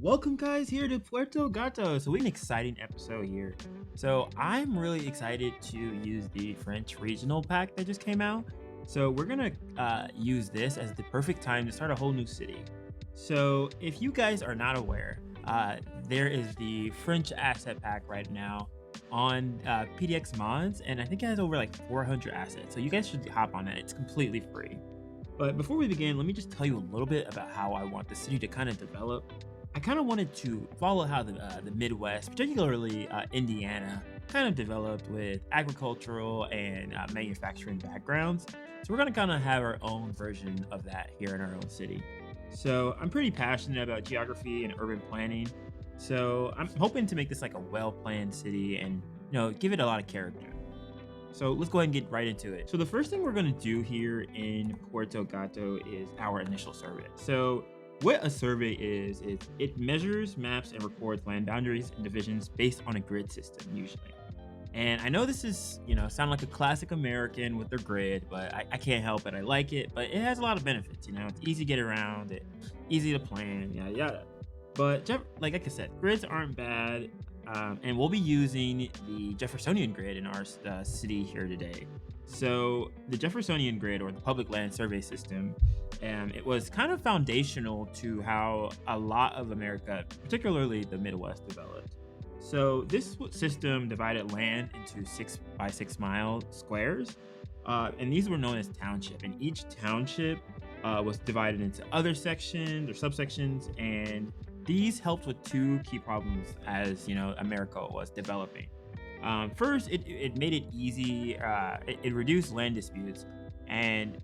Welcome, guys, here to Puerto Gato. So we have an exciting episode here. So I'm really excited to use the French regional pack that just came out. So we're gonna use this as the perfect time to start a whole new city. So if you guys are not aware, there is the French asset pack right now on PDX mods, and I think it has over like 400 assets. So you guys should hop on it. It's completely free. But before we begin, let me just tell you a little bit about how I want the city to kind of develop. I kind of wanted to follow how the Midwest, particularly Indiana, kind of developed with agricultural and manufacturing backgrounds. So we're going to kind of have our own version of that here in our own city. So I'm pretty passionate about geography and urban planning. So I'm hoping to make this like a well-planned city and give it a lot of character. So let's go ahead and get right into it. So the first thing we're going to do here in Puerto Gato is our initial survey. So what a survey is it measures, maps, and records land boundaries and divisions based on a grid system usually. And I know this is, sound like a classic American with their grid, but I can't help it. I like it, but it has a lot of benefits. It's easy to get around, easy to plan, yada yada. But like I said, grids aren't bad. And we'll be using the Jeffersonian grid in our city here today. So the Jeffersonian grid, or the public land survey system, it was kind of foundational to how a lot of America, particularly the Midwest, developed. So this system divided land into 6x6 mile squares, and these were known as township. And each township was divided into other sections or subsections, and these helped with two key problems as America was developing. First, it made it easy. It reduced land disputes, and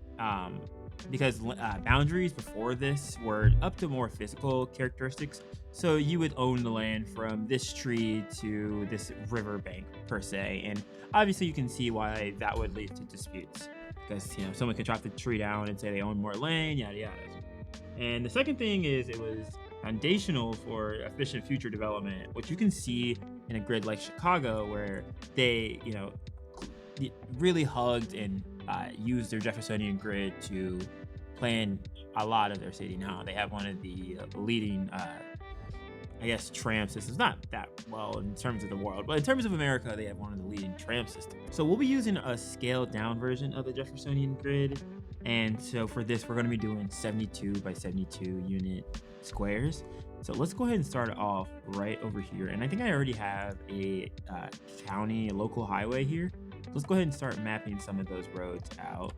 because boundaries before this were up to more physical characteristics. So you would own the land from this tree to this riverbank per se, and obviously you can see why that would lead to disputes because someone could chop the tree down and say they own more land, yada yada. And the second thing is it was foundational for efficient future development, which you can see in a grid like Chicago, where they, really hugged and used their Jeffersonian grid to plan a lot of their city. Now they have one of the leading, tram systems. Not that well in terms of the world, but in terms of America, they have one of the leading tram systems. So we'll be using a scaled down version of the Jeffersonian grid. And so for this, we're going to be doing 72 by 72 unit squares. So let's go ahead and start off right over here. And I think I already have a local highway here. So let's go ahead and start mapping some of those roads out.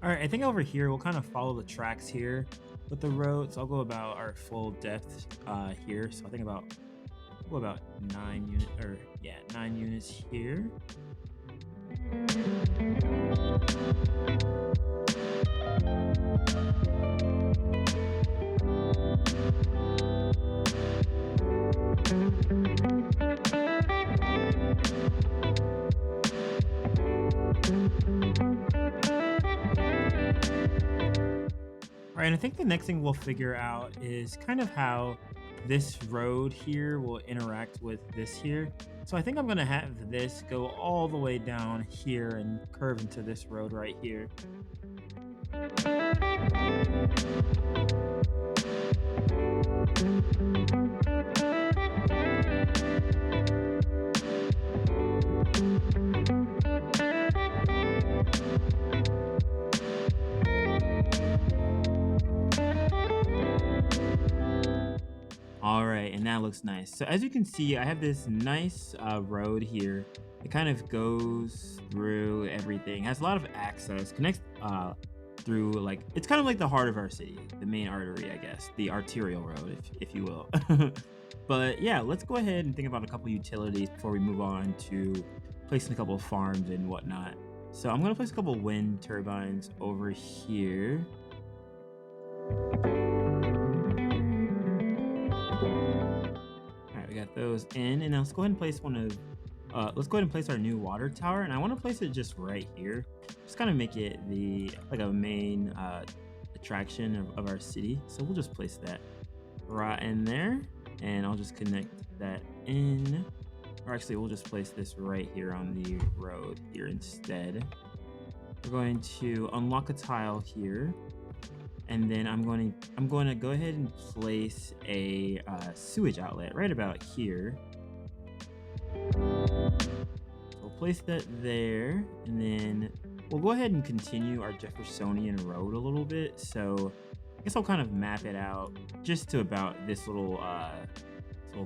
All right, I think over here, we'll kind of follow the tracks here with the road. So I'll go about our full depth here. So I think we'll go about 9 units here. All right, and I think the next thing we'll figure out is kind of how this road here will interact with this here. So I think I'm gonna have this go all the way down here and curve into this road right here. All right, and that looks nice. So as you can see, I have this nice road here. It kind of goes through everything, has a lot of access, connects through, like, it's kind of like the heart of our city, the main artery, I guess, the arterial road, if you will. But yeah, let's go ahead and think about a couple utilities before we move on to placing a couple of farms and whatnot. So I'm gonna place a couple of wind turbines over here. We got those in, and now let's go ahead and place let's go ahead and place our new water tower, and I want to place it just right here. Just kind of make it the like a main attraction of our city. So we'll just place that right in there, and I'll just connect that in. Or actually, we'll just place this right here on the road here instead. We're going to unlock a tile here, and then I'm going to go ahead and place a sewage outlet right about here. So we'll place that there, and then we'll go ahead and continue our Jeffersonian road a little bit. So I guess I'll kind of map it out just to about this little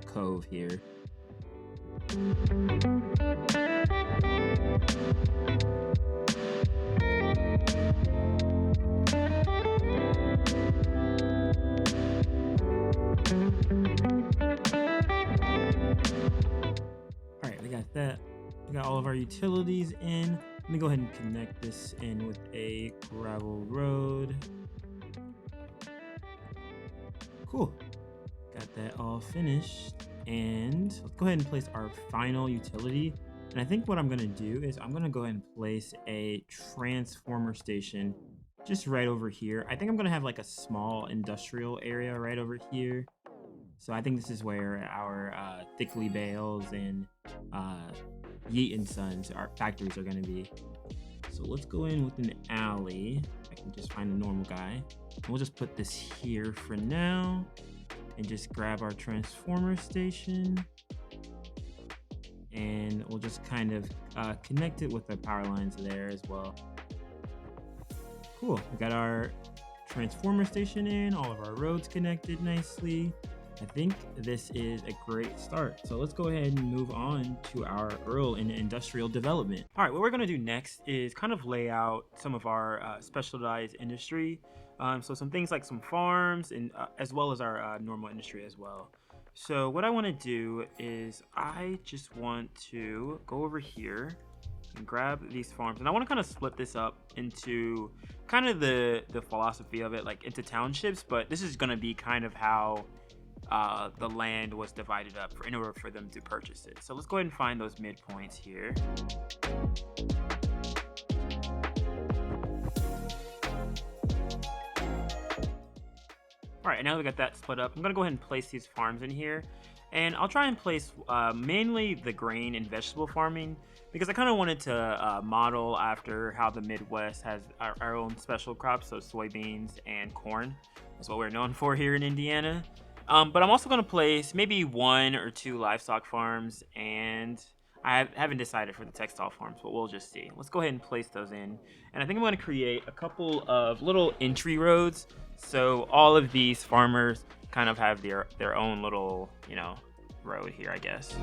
cove here. All right, we got that. We got all of our utilities in. Let me go ahead and connect this in with a gravel road. Cool. Got that all finished. And let's go ahead and place our final utility. And I think what I'm going to do is I'm going to go ahead and place a transformer station just right over here. I think I'm going to have like a small industrial area right over here. So I think this is where our Thickly Bales and Yeet and Sons, our factories, are going to be. So let's go in with an alley. I can just find a normal guy. And we'll just put this here for now. And just grab our transformer station. And we'll just kind of connect it with the power lines there as well. Cool. We got our transformer station in, all of our roads connected nicely. I think this is a great start. So let's go ahead and move on to our rural and industrial development. All right, what we're gonna do next is kind of lay out some of our specialized industry. So some things like some farms and as well as our normal industry as well. So what I wanna do is I just want to go over here and grab these farms, and I want to kind of split this up into kind of the philosophy of it, like into townships, but this is going to be kind of how the land was divided up in order for them to purchase it. So let's go ahead and find those midpoints here. All right, and now we got that split up, I'm going to go ahead and place these farms in here. And I'll try and place mainly the grain and vegetable farming because I kind of wanted to model after how the Midwest has our own special crops, so soybeans and corn. That's what we're known for here in Indiana. But I'm also going to place maybe 1 or 2 livestock farms, and I haven't decided for the textile farms, but we'll just see. Let's go ahead and place those in. And I think I'm going to create a couple of little entry roads, so all of these farmers kind of have their own little, road here, I guess.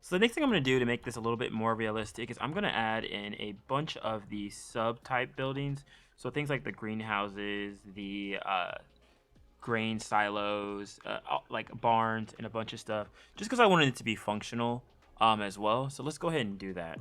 So the next thing I'm going to do to make this a little bit more realistic is I'm going to add in a bunch of the sub-type buildings. So things like the greenhouses, the grain silos, like barns, and a bunch of stuff, just because I wanted it to be functional as well. So let's go ahead and do that.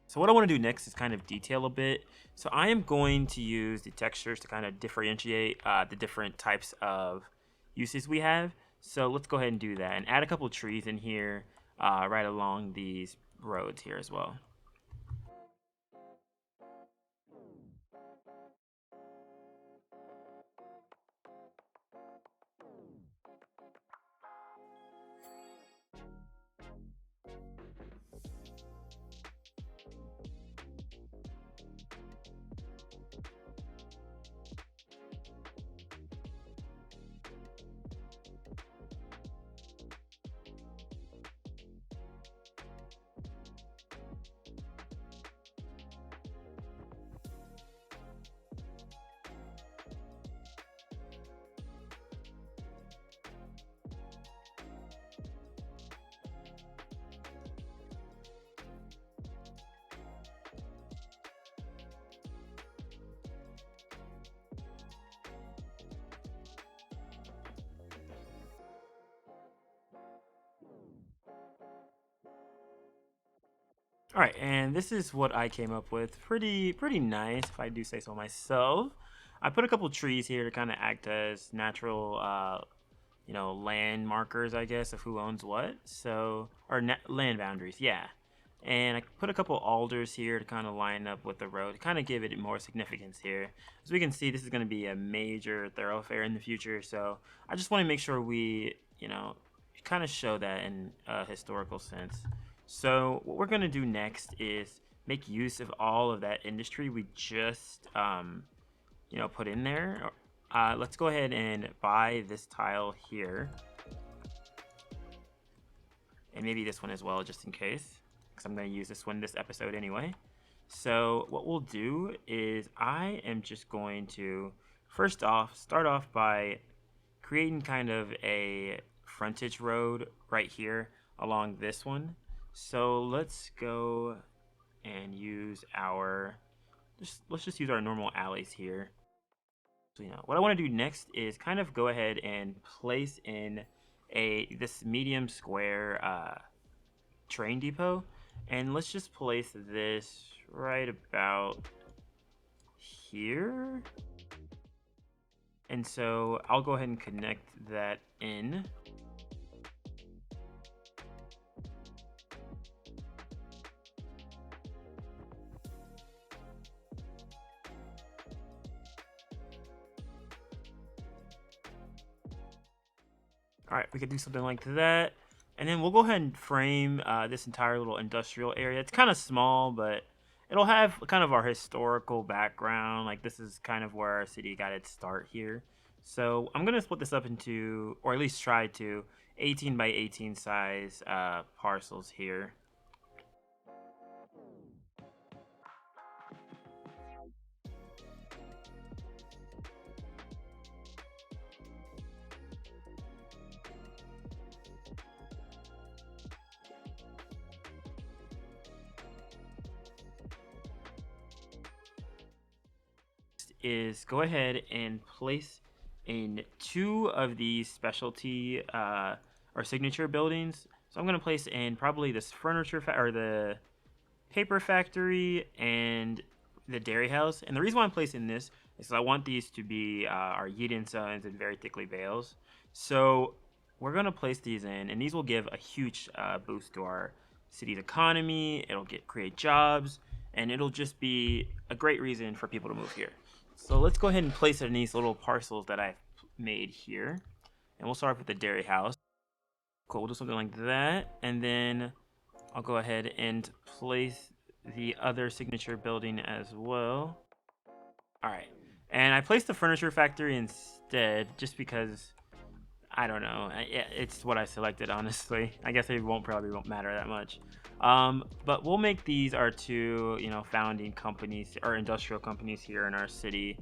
So what I want to do next is kind of detail a bit. So I am going to use the textures to kind of differentiate the different types of uses we have. So let's go ahead and do that and add a couple trees in here right along these roads here as well. All right, and this is what I came up with. Pretty nice, if I do say so myself. I put a couple trees here to kind of act as natural, land markers, I guess, of who owns what. So, or land boundaries, yeah. And I put a couple alders here to kind of line up with the road, kind of give it more significance here. As we can see, this is going to be a major thoroughfare in the future, so I just want to make sure we, kind of show that in a historical sense. So what we're going to do next is make use of all of that industry we just, put in there. Let's go ahead and buy this tile here. And maybe this one as well, just in case, because I'm going to use this one this episode anyway. So what we'll do is I am just going to, first off, start off by creating kind of a frontage road right here along this one. So let's go and use let's just use our normal alleys here. So, what I want to do next is kind of go ahead and place in this medium square train depot, and let's just place this right about here. And so I'll go ahead and connect that in. All right, we could do something like that. And then we'll go ahead and frame this entire little industrial area. It's kind of small, but it'll have kind of our historical background. Like, this is kind of where our city got its start here. So I'm going to split this up into, or at least try to, 18 by 18 size parcels here. Is go ahead and place in two of these specialty or signature buildings. So I'm going to place in probably this furniture or the paper factory and the dairy house. And the reason why I'm placing this is I want these to be our Yeet Sons and very thickly bales. So we're going to place these in, and these will give a huge boost to our city's economy. It'll create jobs, and it'll just be a great reason for people to move here. So let's go ahead and place it in these little parcels that I've made here. And we'll start off with the dairy house. Cool, we'll do something like that. And then I'll go ahead and place the other signature building as well. All right. And I placed the furniture factory instead just because, I don't know. It's what I selected, honestly. I guess it probably won't matter that much. But we'll make these our two, founding companies or industrial companies here in our city.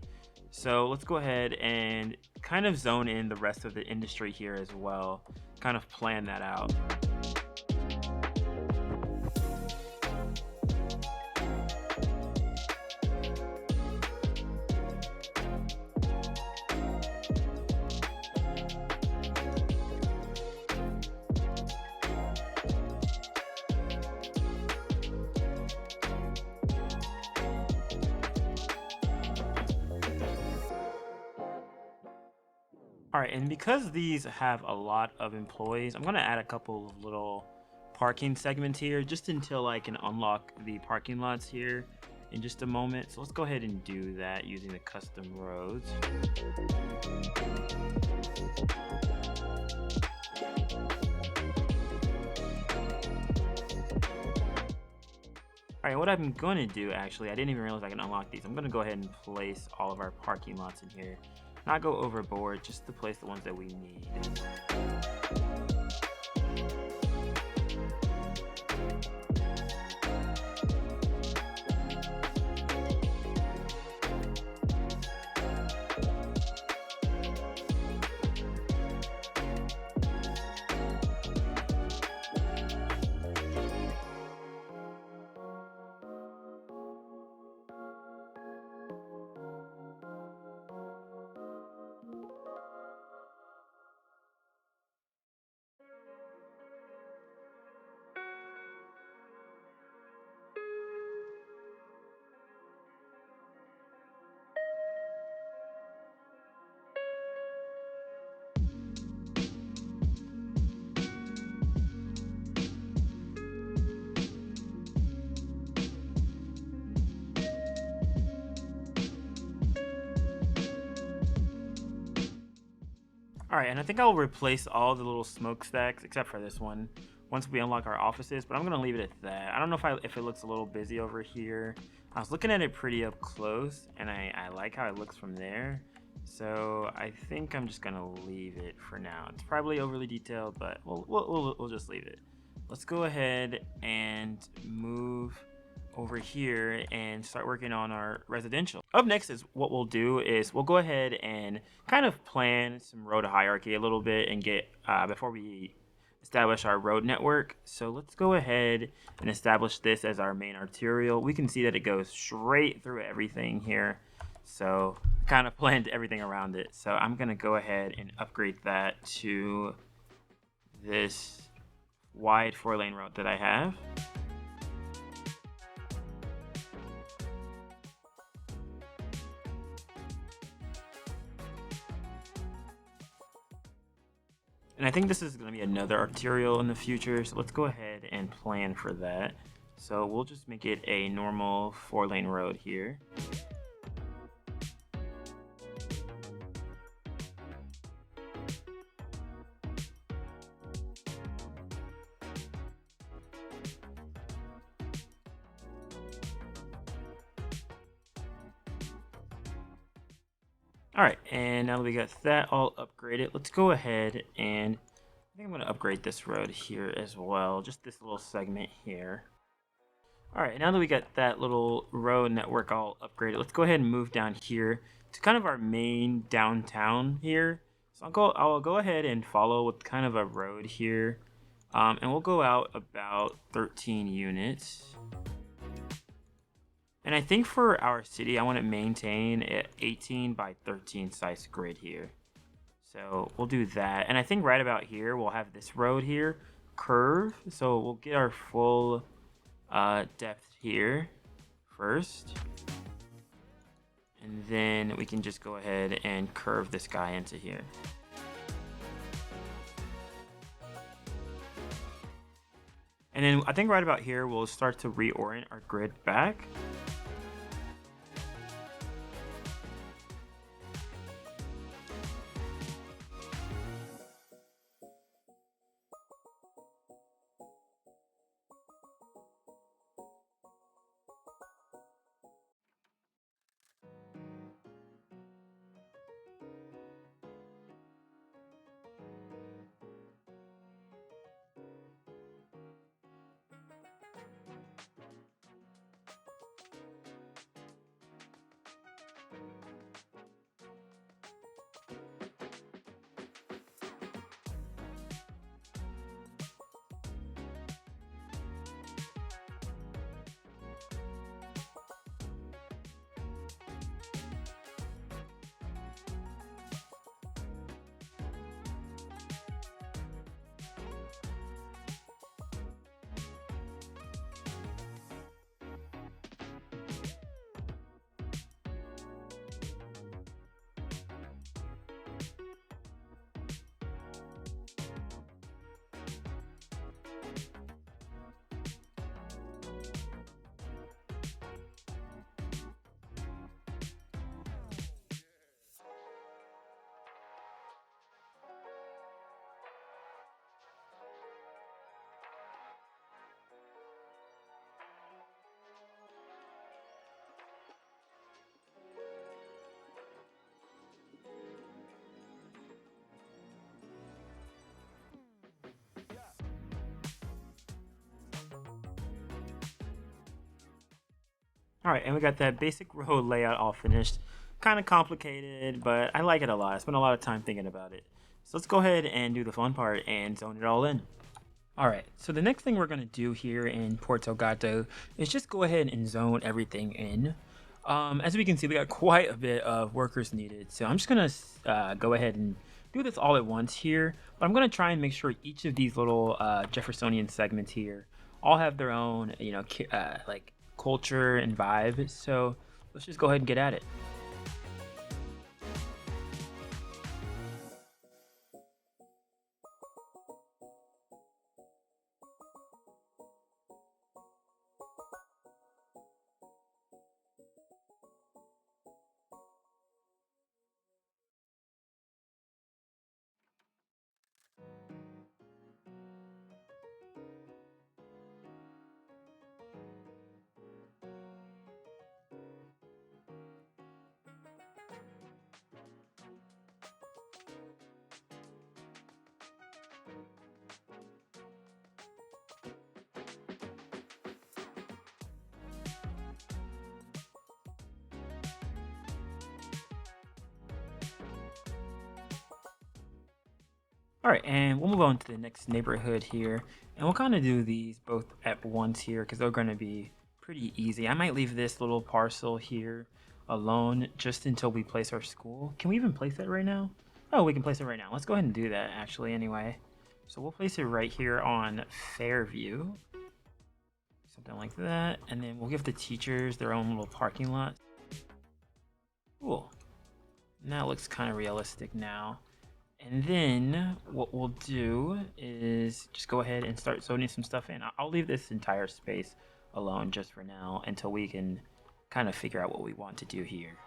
So let's go ahead and kind of zone in the rest of the industry here as well. Kind of plan that out. All right, and because these have a lot of employees, I'm gonna add a couple of little parking segments here just until I can unlock the parking lots here in just a moment. So let's go ahead and do that using the custom roads. All right, what I'm going to do actually, I didn't even realize I can unlock these. I'm going to go ahead and place all of our parking lots in here. Not go overboard, just to place the ones that we need. All right, and I think I'll replace all the little smokestacks except for this one once we unlock our offices, but I'm gonna leave it at that. I don't know if it looks a little busy over here. I was looking at it pretty up close, and I like how it looks from there. So I think I'm just gonna leave it for now. It's probably overly detailed, but we'll just leave it. Let's go ahead and move over here and start working on our residential. Up next is what we'll do is we'll go ahead and kind of plan some road hierarchy a little bit and get before we establish our road network. So let's go ahead and establish this as our main arterial. We can see that it goes straight through everything here. So I kind of planned everything around it. So I'm gonna go ahead and upgrade that to this wide 4-lane road that I have. And I think this is going to be another arterial in the future, so let's go ahead and plan for that. So we'll just make it a normal 4-lane road here. All right, and now that we got that all upgraded, let's go ahead and I think I'm going to upgrade this road here as well, just this little segment here. All right, now that we got that little road network all upgraded, let's go ahead and move down here to kind of our main downtown here. So I'll go ahead and follow with kind of a road here, and we'll go out about 13 units. And I think for our city, I want to maintain an 18 by 13 size grid here. So we'll do that. And I think right about here, we'll have this road here curve. So we'll get our full depth here first. And then we can just go ahead and curve this guy into here. And then I think right about here, we'll start to reorient our grid back. All right, and we got that basic road layout all finished. Kind of complicated, but I like it a lot. I spent a lot of time thinking about it. So let's go ahead and do the fun part and zone it all in. All right, so the next thing we're gonna do here in Puerto Gato is just go ahead and zone everything in. As we can see, we got quite a bit of workers needed. So I'm just gonna go ahead and do this all at once here. But I'm gonna try and make sure each of these little Jeffersonian segments here all have their own, like culture and vibe. So let's just go ahead and get at it. All right, and we'll move on to the next neighborhood here, and we'll kind of do these both at once here because they're going to be pretty easy. I might leave this little parcel here alone just until we place our school. Can we even place it right now? Oh, we can place it right now. Let's go ahead and do that actually anyway. So we'll place it right here on Fairview, something like that, and then we'll give the teachers their own little parking lot. Cool. And that looks kind of realistic now. And then what we'll do is just go ahead and start zoning some stuff in. I'll leave this entire space alone just for now until we can kind of figure out what we want to do here.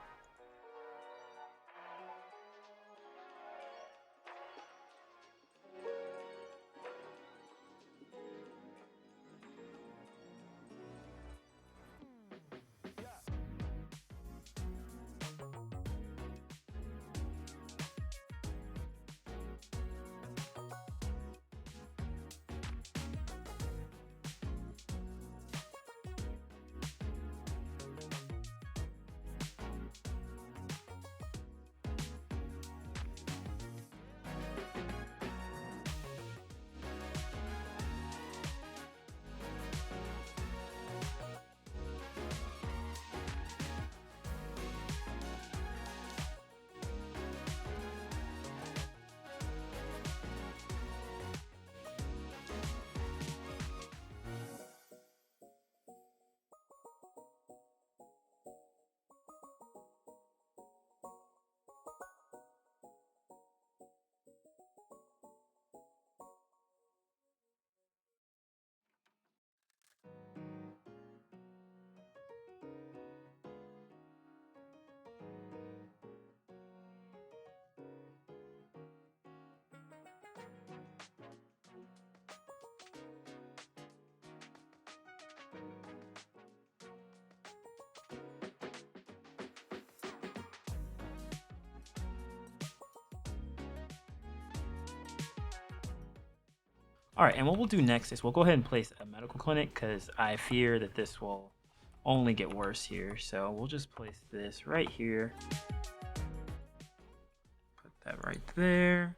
All right, and what we'll do next is we'll go ahead and place a medical clinic because I fear that this will only get worse here. So we'll just place this right here. Put that right there.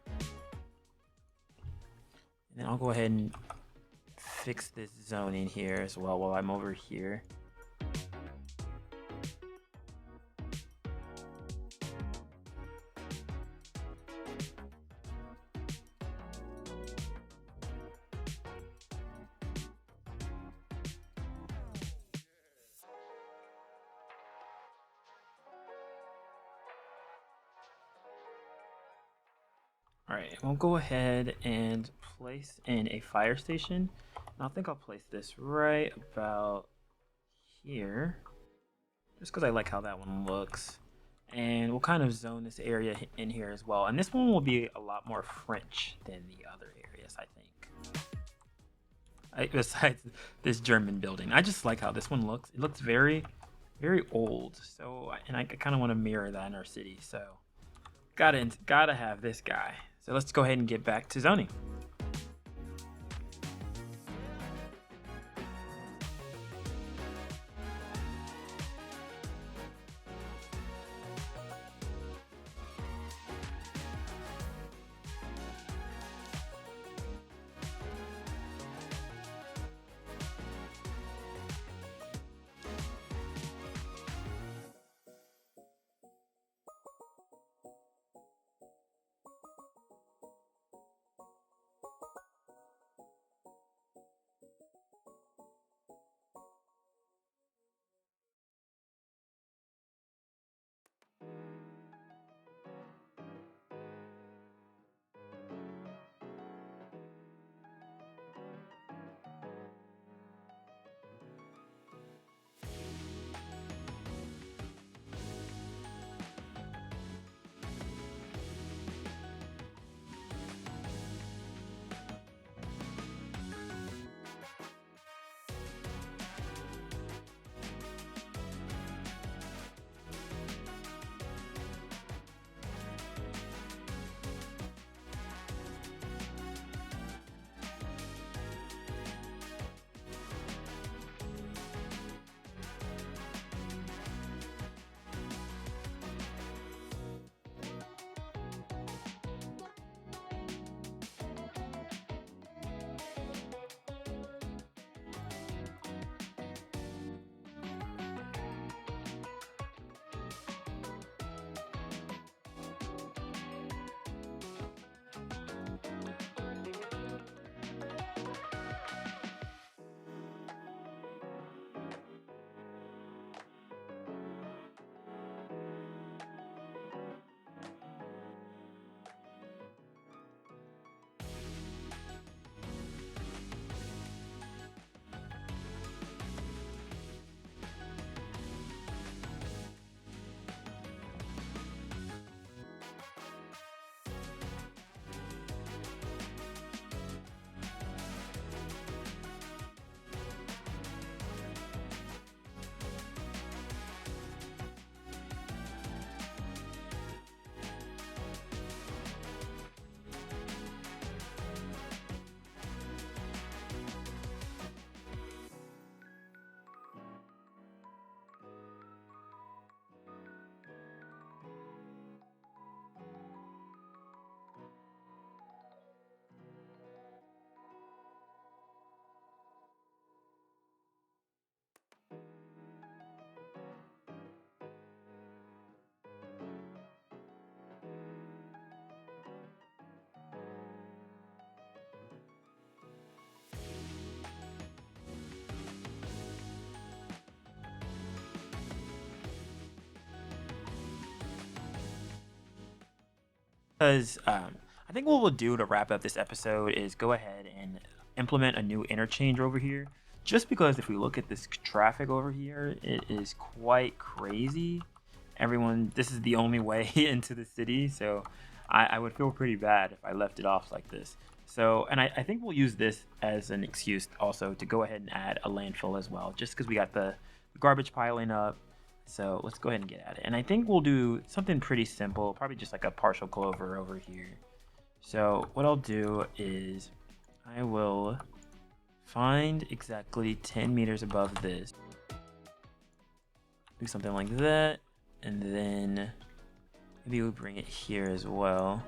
And then I'll go ahead and fix this zoning here as well while I'm over here. All right, we'll go ahead and place in a fire station. And I think I'll place this right about here, just because I like how that one looks. And we'll kind of zone this area in here as well. And this one will be a lot more French than the other areas, I think. Besides this German building, I just like how this one looks. It looks very, very old. So, and I kind of want to mirror that in our city. So, gotta have this guy. So let's go ahead and get back to zoning. Because I think what we'll do to wrap up this episode is go ahead and implement a new interchange over here. Just because if we look at this traffic over here, it is quite crazy. Everyone, this is the only way into the city, so I would feel pretty bad if I left it off like this. So, and I think we'll use this as an excuse also to go ahead and add a landfill as well, just because we got the garbage piling up. So let's go ahead and get at it. And I think we'll do something pretty simple, probably just like a partial clover over here. So what I'll do is I will find exactly 10 meters above this. Do something like that. And then maybe we'll bring it here as well.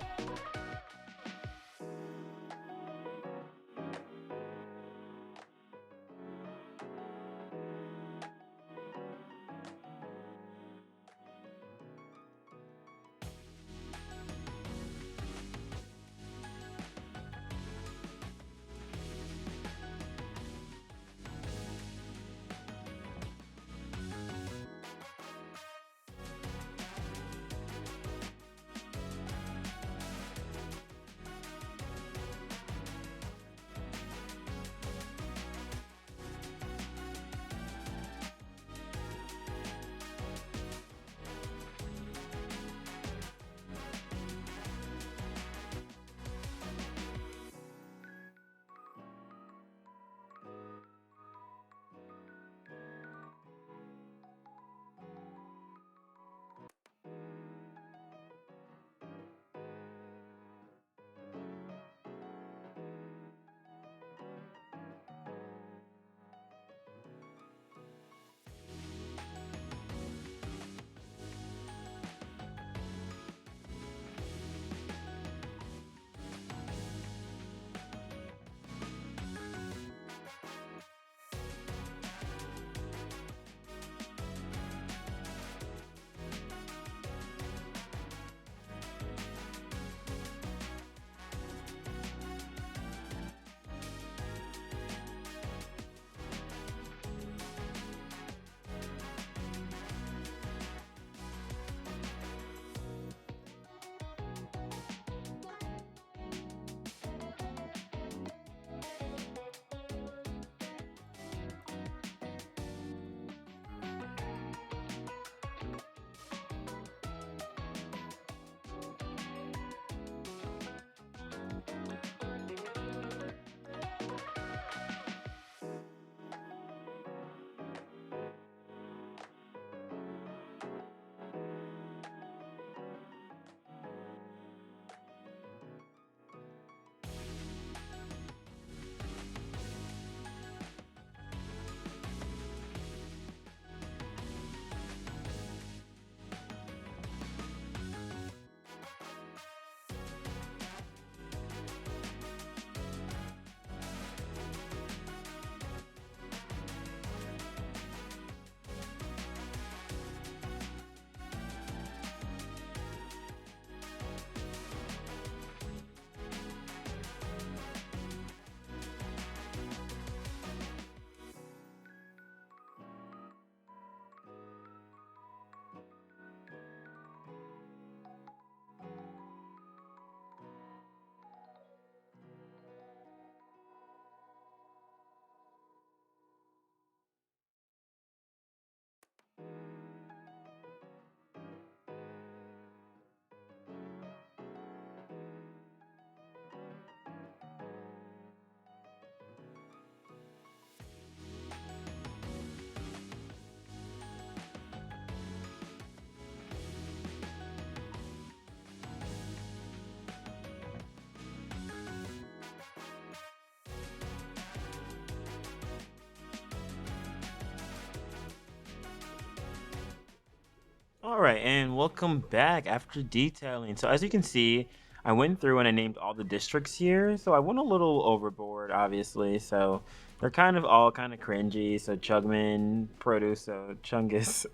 All right, and welcome back after detailing. So as you can see, I went through and I named all the districts here. So I went a little overboard, obviously. So they're kind of all kind of cringy. So Chugman, Produce, so Chungus,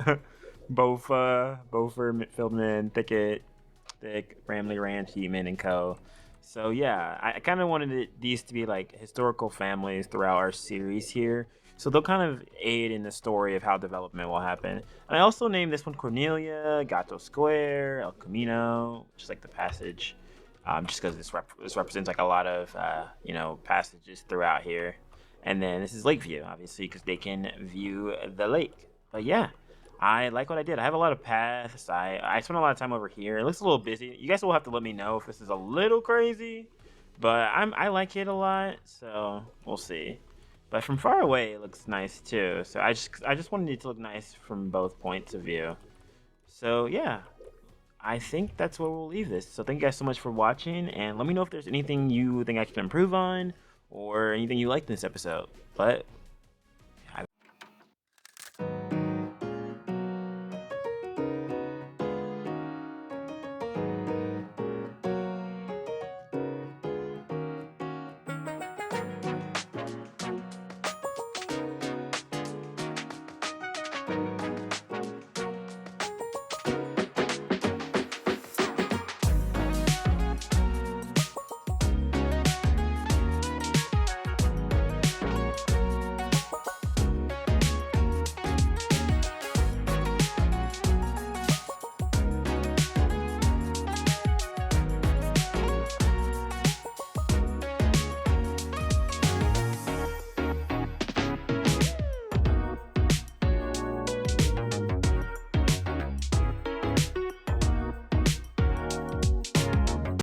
Bofa, Bofer, Fieldman, Thicket, Thick, Ramley Ranch, Heatman, and Co. So yeah, I kind of wanted these to be like historical families throughout our series here. So they'll kind of aid in the story of how development will happen. And I also named this one Cornelia, Gato Square, El Camino, just like the passage. just because this represents like a lot of passages throughout here. And then this is lake view, obviously, because they can view the lake. But yeah, I like what I did. I have a lot of paths. I spent a lot of time over here. It looks a little busy. You guys will have to let me know if this is a little crazy, but I like it a lot, so we'll see. But from far away, it looks nice too. So I just wanted it to look nice from both points of view. So yeah, I think that's where we'll leave this. So thank you guys so much for watching, and let me know if there's anything you think I can improve on, or anything you liked in this episode. But